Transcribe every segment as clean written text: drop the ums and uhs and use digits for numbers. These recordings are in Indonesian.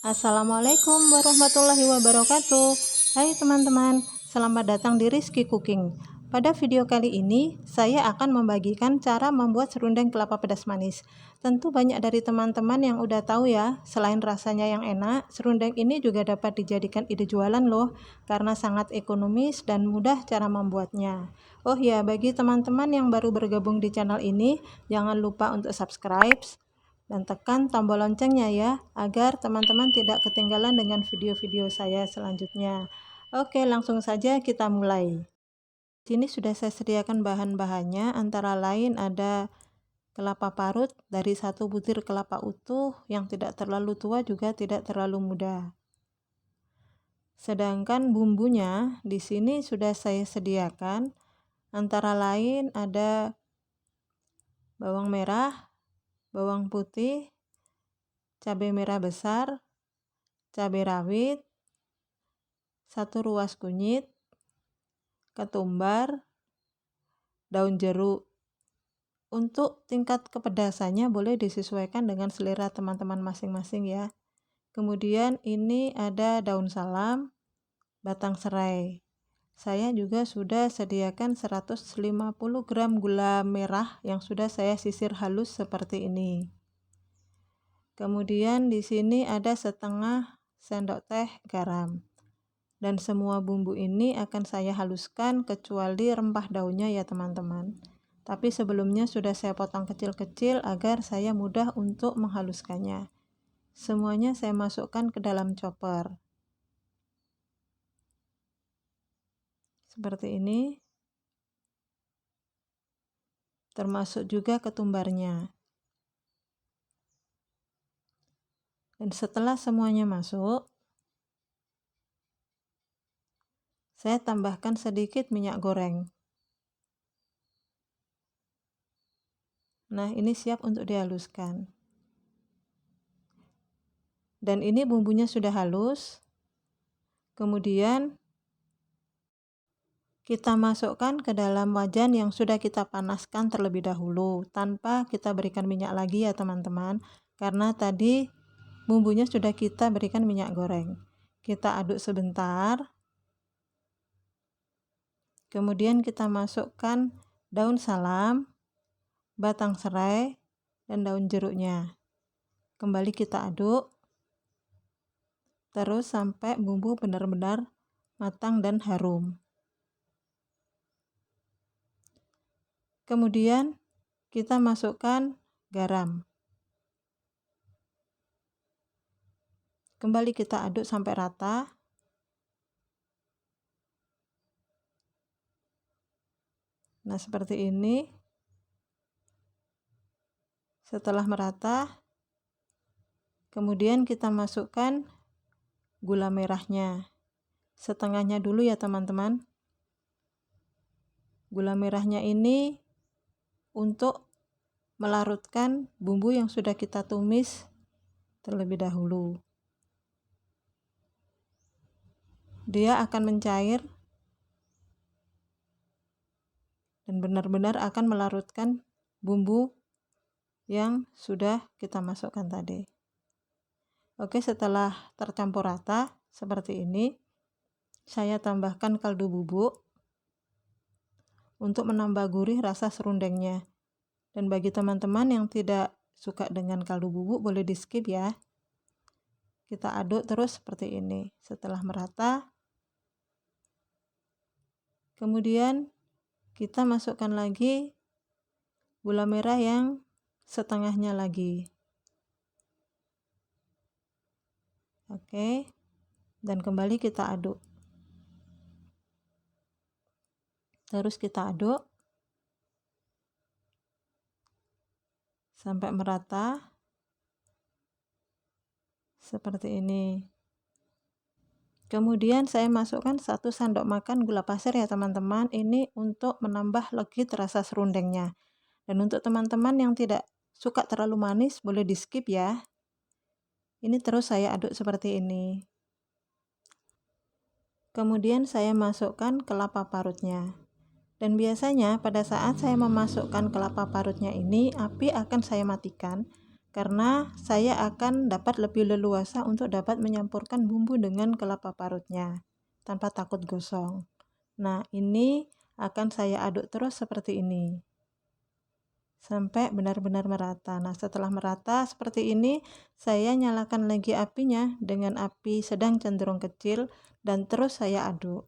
Assalamualaikum warahmatullahi wabarakatuh. Hai teman-teman, selamat datang di Rizky Cooking. Pada video kali ini, saya akan membagikan cara membuat serundeng kelapa pedas manis. Tentu banyak dari teman-teman yang udah tahu ya, selain rasanya yang enak, serundeng ini juga dapat dijadikan ide jualan loh, karena sangat ekonomis dan mudah cara membuatnya. Oh ya, bagi teman-teman yang baru bergabung di channel ini, jangan lupa untuk subscribe dan tekan tombol loncengnya ya, agar teman-teman tidak ketinggalan dengan video-video saya selanjutnya. Oke, langsung saja kita mulai. Di sini sudah saya sediakan bahan-bahannya, antara lain ada kelapa parut dari 1 butir kelapa utuh yang tidak terlalu tua juga tidak terlalu muda. Sedangkan bumbunya di sini sudah saya sediakan, antara lain ada bawang merah, bawang putih, cabai merah besar, cabai rawit, 1 ruas kunyit, ketumbar, daun jeruk. Untuk tingkat kepedasannya boleh disesuaikan dengan selera teman-teman masing-masing ya. Kemudian ini ada daun salam, batang serai. Saya juga sudah sediakan 150 gram gula merah yang sudah saya sisir halus seperti ini. Kemudian di sini ada setengah sendok teh garam. Dan semua bumbu ini akan saya haluskan kecuali rempah daunnya ya teman-teman. Tapi sebelumnya sudah saya potong kecil-kecil agar saya mudah untuk menghaluskannya. Semuanya saya masukkan ke dalam chopper. Seperti ini. Termasuk juga ketumbarnya. Dan setelah semuanya masuk, saya tambahkan sedikit minyak goreng. Nah, ini siap untuk dihaluskan. Dan ini bumbunya sudah halus. Kemudian kita masukkan ke dalam wajan yang sudah kita panaskan terlebih dahulu tanpa kita berikan minyak lagi ya teman-teman, karena tadi bumbunya sudah kita berikan minyak goreng. Kita aduk sebentar. Kemudian kita masukkan daun salam, batang serai, dan daun jeruknya. Kembali kita aduk. Terus sampai bumbu benar-benar matang dan harum. Kemudian kita masukkan garam. Kembali kita aduk sampai rata. Nah, seperti ini. Setelah merata, kemudian kita masukkan gula merahnya. Setengahnya dulu ya teman-teman. Gula merahnya ini untuk melarutkan bumbu yang sudah kita tumis terlebih dahulu. Dia akan mencair dan benar-benar akan melarutkan bumbu yang sudah kita masukkan tadi. Oke, setelah tercampur rata seperti ini, saya tambahkan kaldu bubuk untuk menambah gurih rasa serundengnya. Dan bagi teman-teman yang tidak suka dengan kaldu bubuk boleh di skip ya. Kita aduk terus seperti ini. Setelah merata, kemudian kita masukkan lagi gula merah yang setengahnya lagi. Oke, dan kembali kita aduk. Terus kita aduk sampai merata seperti ini. Kemudian saya masukkan 1 sendok makan gula pasir ya teman-teman. Ini untuk menambah legit rasa serundengnya. Dan untuk teman-teman yang tidak suka terlalu manis boleh di skip ya. Ini terus saya aduk seperti ini. Kemudian saya masukkan kelapa parutnya. Dan biasanya pada saat saya memasukkan kelapa parutnya ini, api akan saya matikan karena saya akan dapat lebih leluasa untuk dapat menyampurkan bumbu dengan kelapa parutnya tanpa takut gosong. Nah, ini akan saya aduk terus seperti ini sampai benar-benar merata. Nah, setelah merata seperti ini, saya nyalakan lagi apinya dengan api sedang cenderung kecil dan terus saya aduk.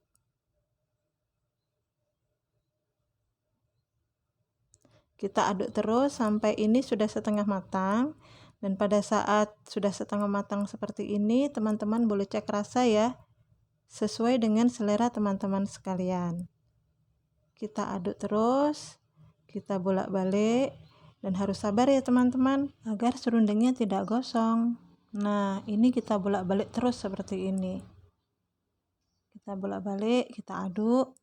Kita aduk terus sampai ini sudah setengah matang. Dan pada saat sudah setengah matang seperti ini, teman-teman boleh cek rasa ya, sesuai dengan selera teman-teman sekalian. Kita aduk terus, kita bolak-balik, dan harus sabar ya teman-teman, agar serundengnya tidak gosong. Nah, ini kita bolak-balik terus seperti ini. Kita bolak-balik, kita aduk,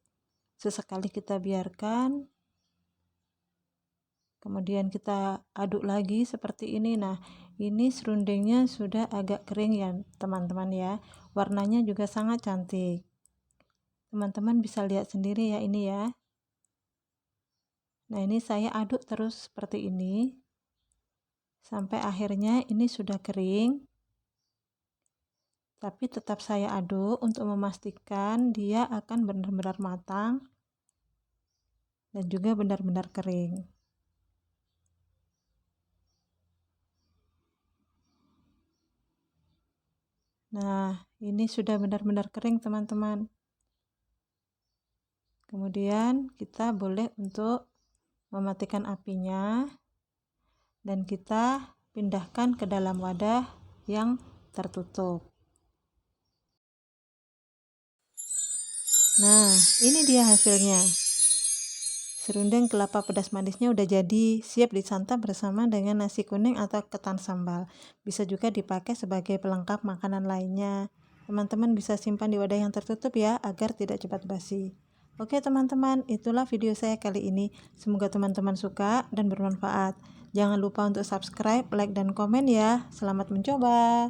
sesekali kita biarkan. Kemudian kita aduk lagi seperti ini. Nah, ini serundengnya sudah agak kering ya teman-teman ya. Warnanya juga sangat cantik. Teman-teman bisa lihat sendiri ya ini ya. Nah, ini saya aduk terus seperti ini sampai akhirnya ini sudah kering. Tapi tetap saya aduk untuk memastikan dia akan benar-benar matang dan juga benar-benar kering. Nah, ini sudah benar-benar kering teman-teman. Kemudian kita boleh untuk mematikan apinya dan kita pindahkan ke dalam wadah yang tertutup. Nah, ini dia hasilnya. Serundeng kelapa pedas manisnya udah jadi, siap disantap bersama dengan nasi kuning atau ketan sambal. Bisa juga dipakai sebagai pelengkap makanan lainnya. Teman-teman bisa simpan di wadah yang tertutup ya, agar tidak cepat basi. Oke teman-teman, itulah video saya kali ini. Semoga teman-teman suka dan bermanfaat. Jangan lupa untuk subscribe, like, dan komen ya. Selamat mencoba.